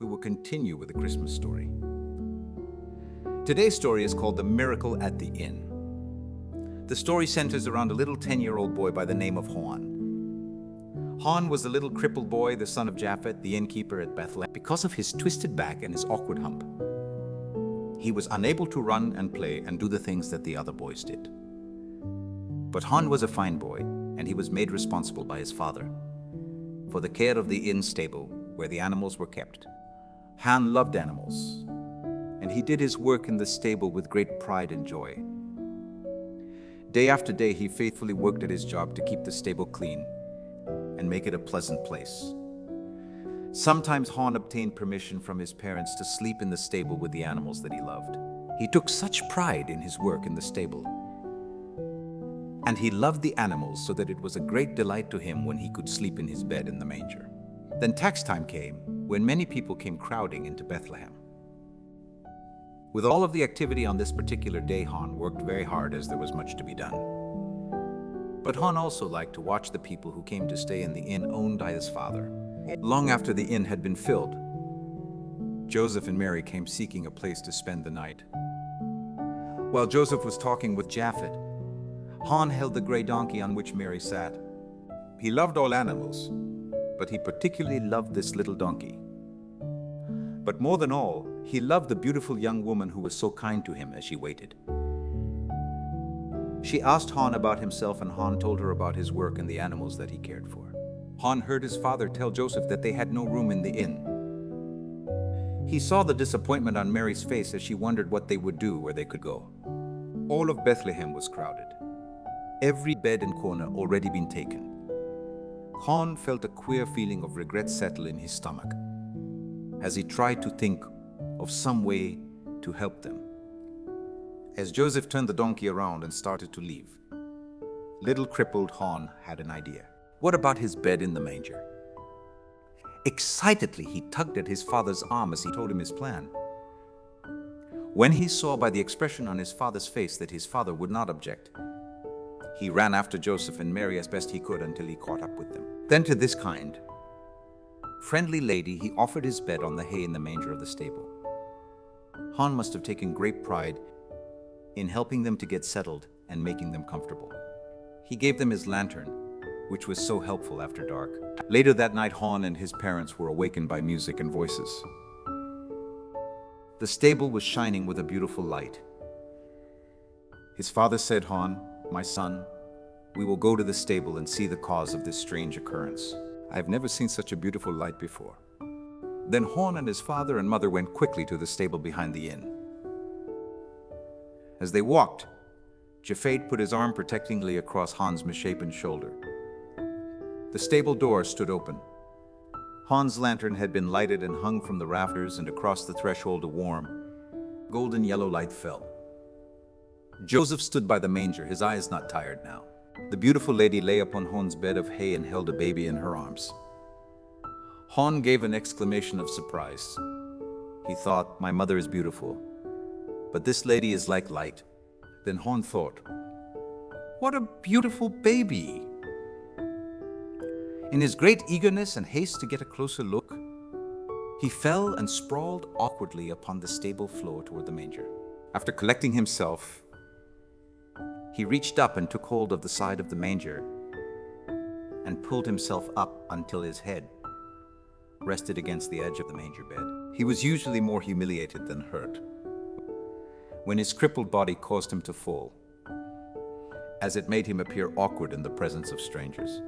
we will continue with the Christmas story. Today's story is called The Miracle at the Inn. The story centers around a little 10-year-old boy by the name of Haun. Haun was a little crippled boy, the son of Japhet, the innkeeper at Bethlehem. Because of his twisted back and his awkward hump, he was unable to run and play and do the things that the other boys did. But Haun was a fine boy, and he was made responsible by his father for the care of the inn stable where the animals were kept. Haun loved animals, and he did his work in the stable with great pride and joy. Day after day, he faithfully worked at his job to keep the stable clean and make it a pleasant place. Sometimes Haun obtained permission from his parents to sleep in the stable with the animals that he loved. He took such pride in his work in the stable, and he loved the animals so that it was a great delight to him when he could sleep in his bed in the manger. Then tax time came, when many people came crowding into Bethlehem. With all of the activity on this particular day, Haun worked very hard as there was much to be done. But Haun also liked to watch the people who came to stay in the inn owned by his father. Long after the inn had been filled, Joseph and Mary came seeking a place to spend the night. While Joseph was talking with Japhet, Haun held the gray donkey on which Mary sat. He loved all animals, but he particularly loved this little donkey. But more than all, he loved the beautiful young woman who was so kind to him as she waited. She asked Haun about himself, and Haun told her about his work and the animals that he cared for. Haun heard his father tell Joseph that they had no room in the inn. He saw the disappointment on Mary's face as she wondered what they would do, where they could go. All of Bethlehem was crowded. Every bed and corner already been taken. Haun felt a queer feeling of regret settle in his stomach as he tried to think of some way to help them. As Joseph turned the donkey around and started to leave, little crippled Haun had an idea. What about his bed in the manger? Excitedly, he tugged at his father's arm as he told him his plan. When he saw by the expression on his father's face that his father would not object, he ran after Joseph and Mary as best he could until he caught up with them. Then to this kind, friendly lady, he offered his bed on the hay in the manger of the stable. Haun must have taken great pride in helping them to get settled and making them comfortable. He gave them his lantern, which was so helpful after dark. Later that night, Haun and his parents were awakened by music and voices. The stable was shining with a beautiful light. His father said, "Haun, my son, we will go to the stable and see the cause of this strange occurrence. I have never seen such a beautiful light before." Then Haun and his father and mother went quickly to the stable behind the inn. As they walked, Japhet put his arm protectingly across Haun's misshapen shoulder. The stable door stood open. Haun's lantern had been lighted and hung from the rafters, and across the threshold a warm, golden yellow light fell. Joseph stood by the manger, his eyes not tired now. The beautiful lady lay upon Haun's bed of hay and held a baby in her arms. Haun gave an exclamation of surprise. He thought, "My mother is beautiful, but this lady is like light." Then Haun thought, "What a beautiful baby!" In his great eagerness and haste to get a closer look, he fell and sprawled awkwardly upon the stable floor toward the manger. After collecting himself, he reached up and took hold of the side of the manger and pulled himself up until his head rested against the edge of the manger bed. He was usually more humiliated than hurt when his crippled body caused him to fall, as it made him appear awkward in the presence of strangers.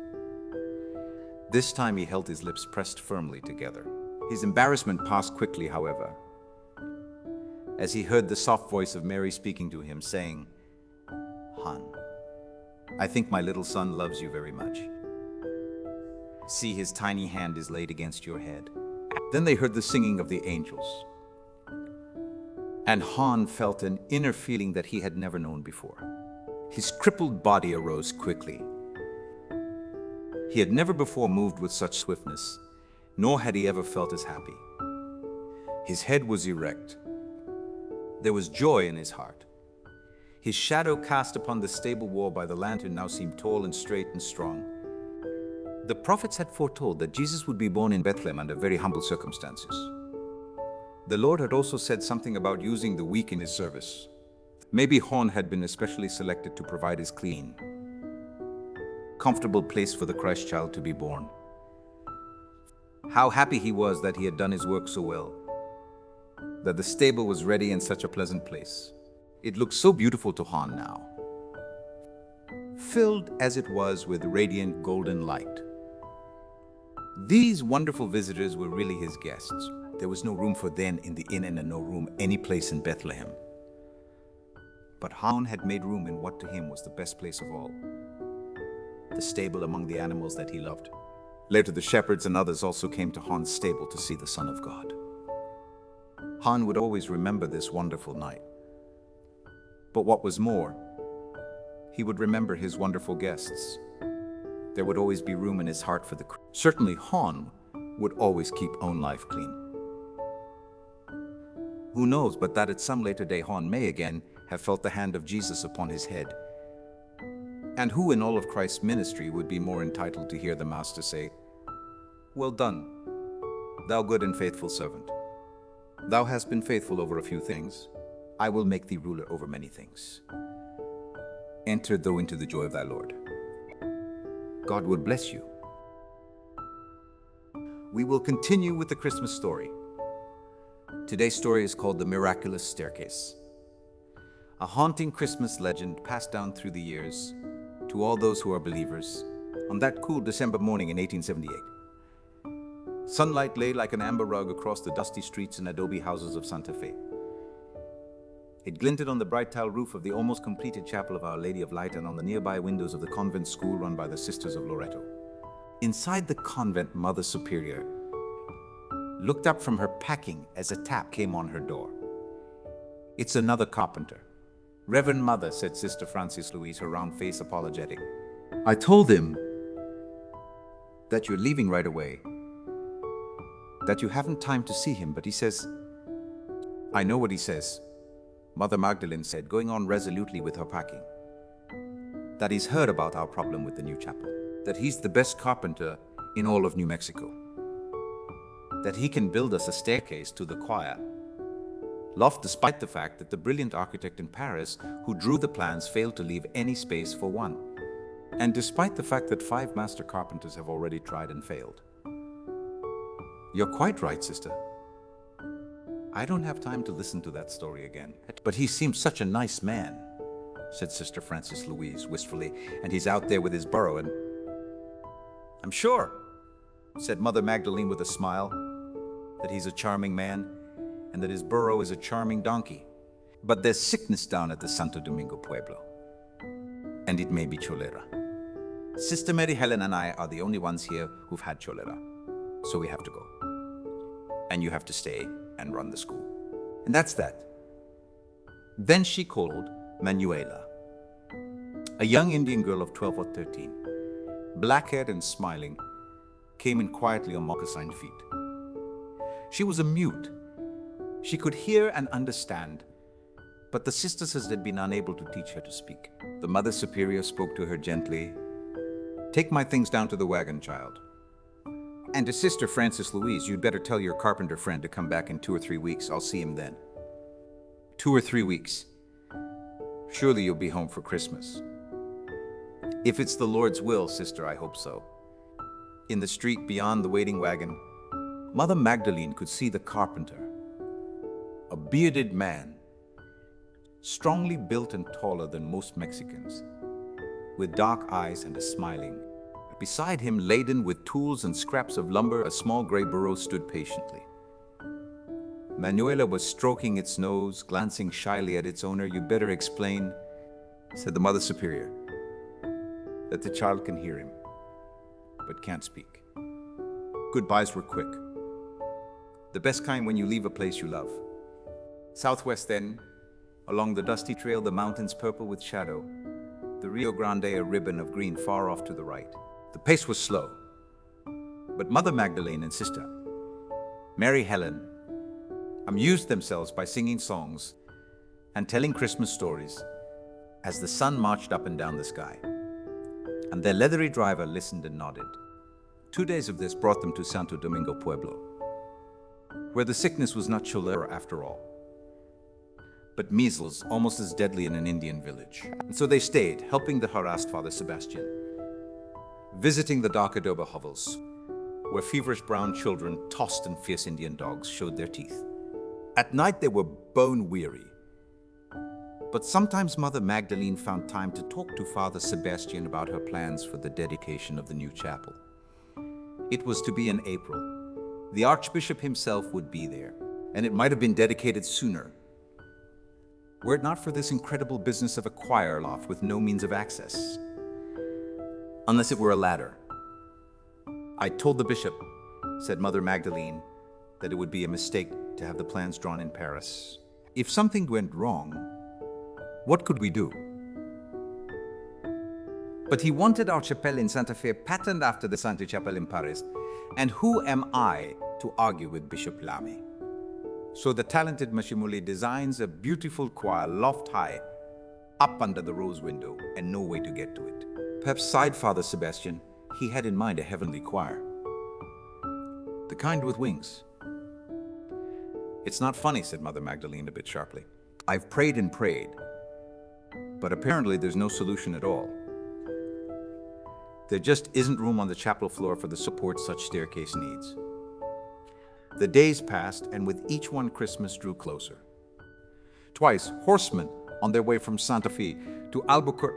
This time he held his lips pressed firmly together. His embarrassment passed quickly, however, as he heard the soft voice of Mary speaking to him, saying, "Haun, I think my little son loves you very much. See, his tiny hand is laid against your head." Then they heard the singing of the angels, and Haun felt an inner feeling that he had never known before. His crippled body arose quickly. He had never before moved with such swiftness, nor had he ever felt as happy. His head was erect. There was joy in his heart. His shadow cast upon the stable wall by the lantern now seemed tall and straight and strong. The prophets had foretold that Jesus would be born in Bethlehem under very humble circumstances. The Lord had also said something about using the weak in his service. Maybe Haun had been especially selected to provide his clean, comfortable place for the Christ child to be born. How happy he was that he had done his work so well, that the stable was ready in such a pleasant place. It looked so beautiful to Haun now, filled as it was with radiant golden light. These wonderful visitors were really his guests. There was no room for them in the inn and no room any place in Bethlehem. But Haun had made room in what to him was the best place of all, the stable among the animals that he loved. Later, the shepherds and others also came to Haun's stable to see the Son of God. Haun would always remember this wonderful night. But what was more, he would remember his wonderful guests. There would always be room in his heart for the Christ. Certainly, Haun would always keep own life clean. Who knows but that at some later day Haun may again have felt the hand of Jesus upon his head. And who in all of Christ's ministry would be more entitled to hear the Master say, "Well done, thou good and faithful servant. Thou hast been faithful over a few things. I will make thee ruler over many things. Enter thou into the joy of thy Lord." God would bless you. We will continue with the Christmas story. Today's story is called The Miraculous Staircase, a haunting Christmas legend passed down through the years to all those who are believers on that cool December morning in 1878. Sunlight lay like an amber rug across the dusty streets and adobe houses of Santa Fe. It glinted on the bright tile roof of the almost completed chapel of Our Lady of Light and on the nearby windows of the convent school run by the Sisters of Loreto. Inside the convent, Mother Superior looked up from her packing as a tap came on her door. "It's another carpenter." "Reverend Mother," said Sister Frances Louise, her round face apologetic. "I told him that you're leaving right away, that you haven't time to see him, but he says—" "I know what he says," Mother Magdalene said, going on resolutely with her packing. "That he's heard about our problem with the new chapel, that he's the best carpenter in all of New Mexico, that he can build us a staircase to the choir loft despite the fact that the brilliant architect in Paris who drew the plans failed to leave any space for one, and despite the fact that 5 master carpenters have already tried and failed." "You're quite right, sister. I don't have time to listen to that story again. But he seems such a nice man," said Sister Frances Louise wistfully, "and he's out there with his burro and—" "I'm sure," said Mother Magdalene with a smile, "that he's a charming man and that his burro is a charming donkey. But there's sickness down at the Santo Domingo Pueblo, and it may be cholera. Sister Mary Helen and I are the only ones here who've had cholera, so we have to go. And you have to stay and run the school. And that's that." Then she called Manuela, a young Indian girl of 12 or 13, black-haired and smiling, came in quietly on moccasined feet. She was a mute. She could hear and understand, but the sisters had been unable to teach her to speak. The Mother Superior spoke to her gently. "Take my things down to the wagon, child. And to Sister Frances Louise, you'd better tell your carpenter friend to come back in 2 or 3 weeks. I'll see him then." 2 or 3 weeks. Surely you'll be home for Christmas. "If it's the Lord's will, sister, I hope so." In the street beyond the waiting wagon, Mother Magdalene could see the carpenter, a bearded man, strongly built and taller than most Mexicans, with dark eyes and a smiling. Beside him, laden with tools and scraps of lumber, a small gray burro stood patiently. Manuela was stroking its nose, glancing shyly at its owner. "You'd better explain," said the Mother Superior, "that the child can hear him, but can't speak." Goodbyes were quick, the best kind when you leave a place you love. Southwest then, along the dusty trail, the mountains purple with shadow, the Rio Grande a ribbon of green far off to the right. The pace was slow, but Mother Magdalene and Sister Mary Helen amused themselves by singing songs and telling Christmas stories as the sun marched up and down the sky. And their leathery driver listened and nodded. 2 days of this brought them to Santo Domingo Pueblo. where the sickness was not cholera after all, but measles, almost as deadly in an Indian village. And so they stayed, helping the harassed Father Sebastian, visiting the dark adobe hovels, where feverish brown children, tossed in fierce Indian dogs, showed their teeth. At night they were bone-weary, but sometimes Mother Magdalene found time to talk to Father Sebastian about her plans for the dedication of the new chapel. It was to be in April. The Archbishop himself would be there, and it might have been dedicated sooner, were it not for this incredible business of a choir loft with no means of access, unless it were a ladder. I told the bishop, said Mother Magdalene, that it would be a mistake to have the plans drawn in Paris. If something went wrong, what could we do? But he wanted our chapel in Santa Fe patterned after the Santa Chapel in Paris, and who am I to argue with Bishop Lamy? So the talented Mashimuli designs a beautiful choir loft high, up under the rose window, and no way to get to it. Perhaps, sighed Father Sebastian, he had in mind a heavenly choir, the kind with wings. It's not funny, said Mother Magdalene a bit sharply. I've prayed and prayed, but apparently there's no solution at all. There just isn't room on the chapel floor for the support such staircase needs. The days passed, and with each one Christmas drew closer. Twice, horsemen on their way from Santa Fe to Albuquerque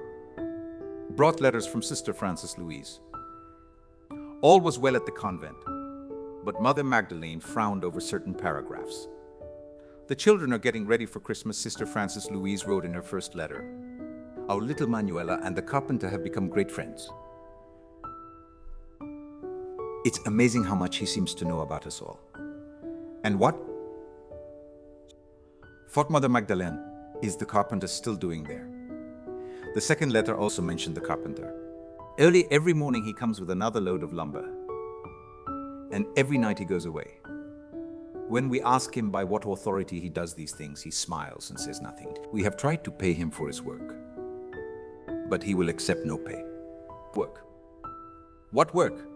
brought letters from Sister Frances Louise. All was well at the convent, but Mother Magdalene frowned over certain paragraphs. The children are getting ready for Christmas, Sister Frances Louise wrote in her first letter. Our little Manuela and the carpenter have become great friends. It's amazing how much he seems to know about us all. And what? Fort Mother Magdalene is the carpenter still doing there? The second letter also mentioned the carpenter. Early every morning he comes with another load of lumber, and every night he goes away. When we ask him by what authority he does these things, he smiles and says nothing. We have tried to pay him for his work, but he will accept no pay. Work. What work?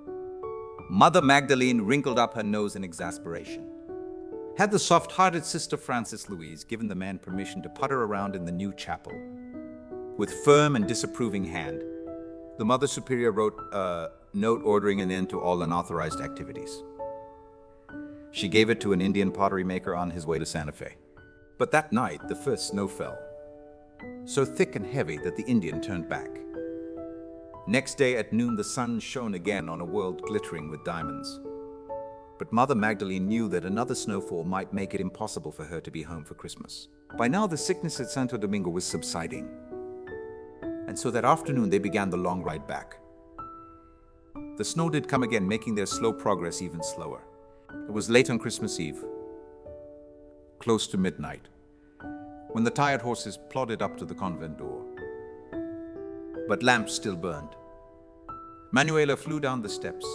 Mother Magdalene wrinkled up her nose in exasperation. Had the soft-hearted Sister Frances Louise given the man permission to putter around in the new chapel? With firm and disapproving hand, the Mother Superior wrote a note ordering an end to all unauthorized activities. She gave it to an Indian pottery maker on his way to Santa Fe. But that night, the first snow fell, so thick and heavy that the Indian turned back. Next day at noon, the sun shone again on a world glittering with diamonds. But Mother Magdalene knew that another snowfall might make it impossible for her to be home for Christmas. By now, the sickness at Santo Domingo was subsiding, and so that afternoon they began the long ride back. The snow did come again, making their slow progress even slower. It was late on Christmas Eve, close to midnight, when the tired horses plodded up to the convent door. But lamps still burned. Manuela flew down the steps,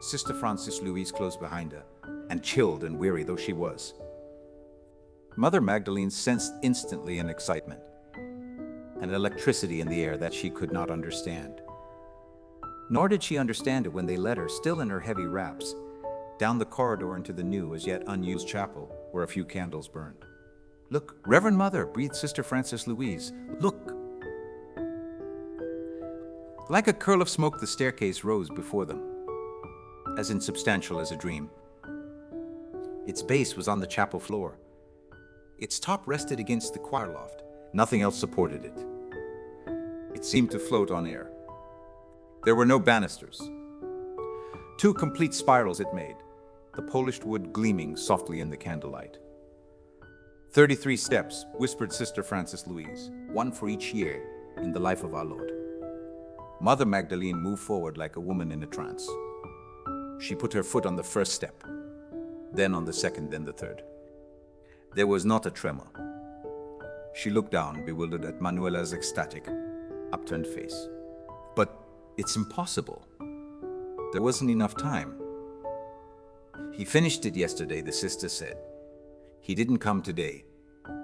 Sister Frances Louise close behind her, and chilled and weary though she was. Mother Magdalene sensed instantly an excitement, an electricity in the air that she could not understand. Nor did she understand it when they led her, still in her heavy wraps, down the corridor into the new, as yet unused chapel, where a few candles burned. Look, Reverend Mother, breathed Sister Frances Louise. Look! Like a curl of smoke, the staircase rose before them, as insubstantial as a dream. Its base was on the chapel floor. Its top rested against the choir loft. Nothing else supported it. It seemed to float on air. There were no banisters. 2 complete spirals it made, the polished wood gleaming softly in the candlelight. 33 steps, whispered Sister Frances Louise, 1 for each year in the life of our Lord. Mother Magdalene moved forward like a woman in a trance. She put her foot on the first step, then on the second, then the third. There was not a tremor. She looked down, bewildered, at Manuela's ecstatic, upturned face. But it's impossible. There wasn't enough time. He finished it yesterday, the sister said. He didn't come today.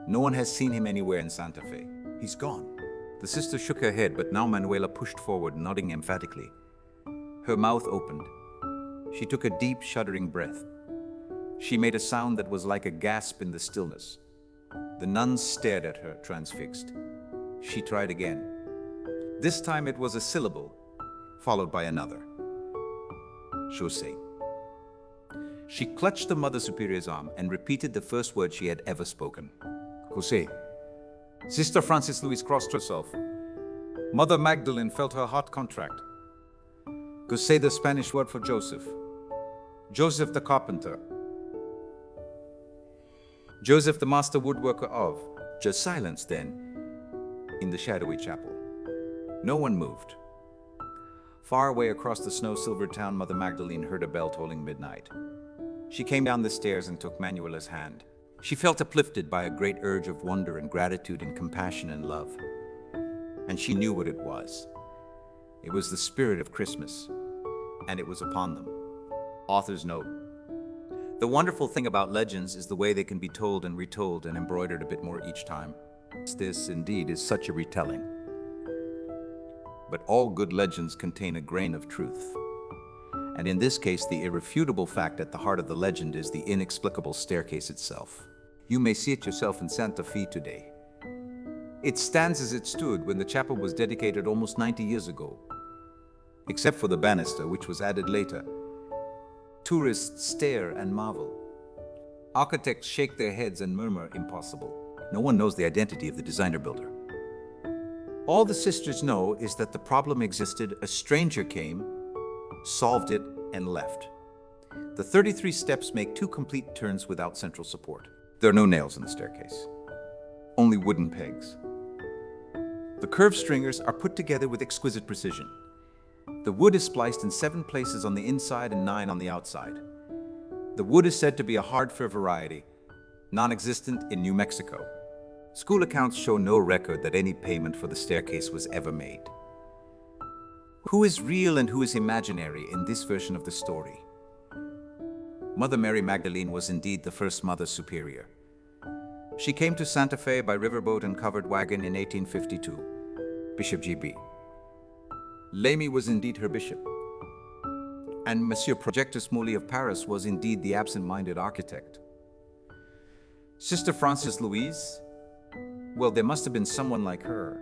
No one has seen him anywhere in Santa Fe. He's gone. The sister shook her head, but now Manuela pushed forward, nodding emphatically. Her mouth opened. She took a deep, shuddering breath. She made a sound that was like a gasp in the stillness. The nuns stared at her, transfixed. She tried again. This time it was a syllable, followed by another. Suchet. She clutched the Mother Superior's arm and repeated the first word she had ever spoken. Jose. Sister Francis Louise crossed herself. Mother Magdalene felt her heart contract. Jose, the Spanish word for Joseph. Joseph the carpenter. Joseph the master woodworker of. Just silence then, in the shadowy chapel. No one moved. Far away across the snow-silvered town, Mother Magdalene heard a bell tolling midnight. She came down the stairs and took Manuela's hand. She felt uplifted by a great urge of wonder and gratitude and compassion and love. And she knew what it was. It was the spirit of Christmas, and it was upon them. Author's note. The wonderful thing about legends is the way they can be told and retold and embroidered a bit more each time. This, indeed, is such a retelling. But all good legends contain a grain of truth. And in this case, the irrefutable fact at the heart of the legend is the inexplicable staircase itself. You may see it yourself in Santa Fe today. It stands as it stood when the chapel was dedicated almost 90 years ago, except for the banister, which was added later. Tourists stare and marvel. Architects shake their heads and murmur, impossible. No one knows the identity of the designer-builder. All the sisters know is that the problem existed, a stranger came, solved it, and left. The 33 steps make 2 complete turns without central support. There are no nails in the staircase, only wooden pegs. The curved stringers are put together with exquisite precision. The wood is spliced in 7 places on the inside and 9 on the outside. The wood is said to be a hard-fir variety, non-existent in New Mexico. School accounts show no record that any payment for the staircase was ever made. Who is real and who is imaginary in this version of the story? Mother Mary Magdalene was indeed the first Mother Superior. She came to Santa Fe by riverboat and covered wagon in 1852. Bishop G.B. Lamy was indeed her bishop. And Monsieur Projectus Moli of Paris was indeed the absent-minded architect. Sister Francis Louise? Well, there must have been someone like her.